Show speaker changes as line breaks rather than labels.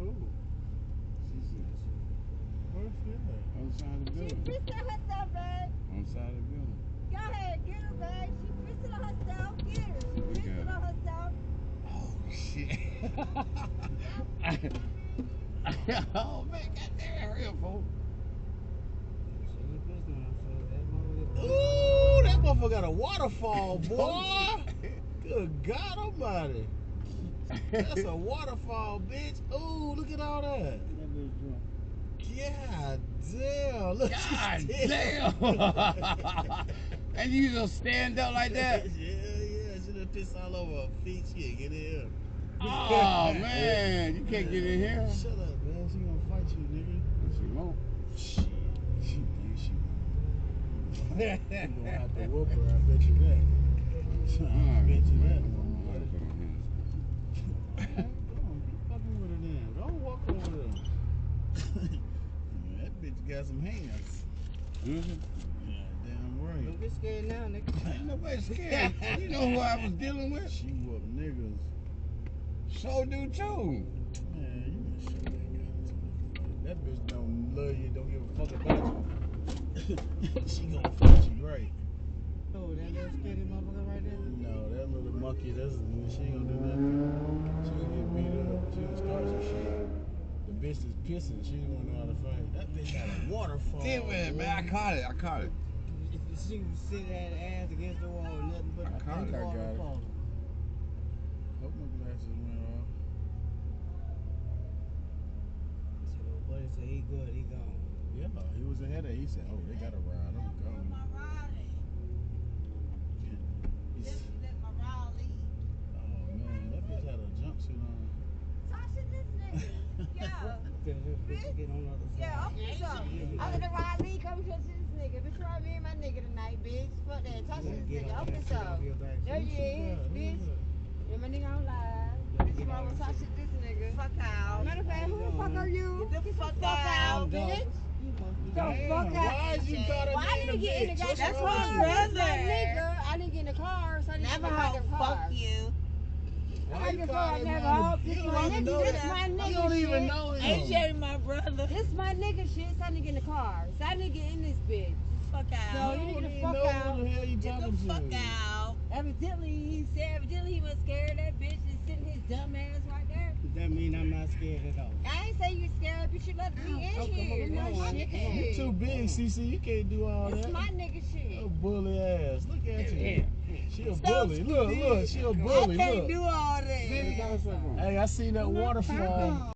Who? Where's she at?
On the side of the
She
building.
pissing herself, babe.
On the side of the building.
Go ahead, get her, babe. She pissing on herself. Get her. She pissing on herself.
Oh, shit. Oh, man, goddamn, hurry up, folks.
Ooh, that motherfucker got a waterfall, boy. Good God Almighty. That's a waterfall, bitch. Ooh, look at all that. God damn. Look
God damn. And you just stand up like that?
Yeah. She done pissed all over her feet. She can't get in here.
Oh, man. You can't get in here.
Shut up, man. She gonna fight you, nigga.
She won't.
Shit. She won't. You gonna have to whoop her, I bet you that. I bet you that. Go on, keep fucking with her then. Don't walk over there. That bitch got some hands.
Mm-hmm.
Yeah, damn right.
Don't get scared now, nigga.
Ain't nobody scared. You know who I was dealing with?
She whooped niggas.
So do too.
Man, you been sure ain't got into it. That bitch don't love you, don't give a fuck about you. She gonna fight you right.
Oh, that little skinny motherfucker right there?
No, that little monkey, she ain't gonna do nothing. She gonna get beat up. She gonna start some shit. The bitch is pissing. She didn't want to know how to fight. That bitch got a waterfall.
Damn it, man. I caught it.
She was sitting at the ass against the wall, nothing but
I think I got it.
Hope my glasses went off.
So, buddy said he good, he gone.
Yeah, he was ahead of it. He said, oh, they got a ride. I'm going. Oh, man, that bitch had a jumpsuit on.
Tasha, this nigga. Yeah. Yeah, okay, so I'm gonna ride Lee, come to this nigga. Bitch, ride me and my nigga tonight, bitch. Fuck that. Tasha, this nigga. Okay, so. There you is, bitch. Yeah, my nigga on live. Bitch, wrong with Tasha, this nigga. Fuck out. Matter of fact, who the fuck are you? Get the fuck out, bitch. The fuck out.
Why is you caught
Well, I didn't get in the goddamn
That's
car.
my brother.
That's my nigga. I didn't get in the car, so I didn't get in the goddamn car.
Fuck you.
Why you
This
calling him?
my nigga. This my nigga.
You don't even know him.
AJ, my brother.
This my nigga shit, so I didn't get in the car. So I didn't get in this bitch.
Fuck
So
out.
you need to get the
You
fuck
know
out.
who the hell you
Get
talking
the
to?
fuck out.
Evidently, he was scared. That bitch is sitting his dumb ass right there.
That mean I'm not scared at all.
I ain't say you scared, but you let me in here. No shit.
You too big, CC. You can't do all
It's
that.
my nigga shit.
A bully ass. Look at you. She a
So
bully. Look, she a bully.
I can't
Look.
do all that.
Hey, I seen that waterfall.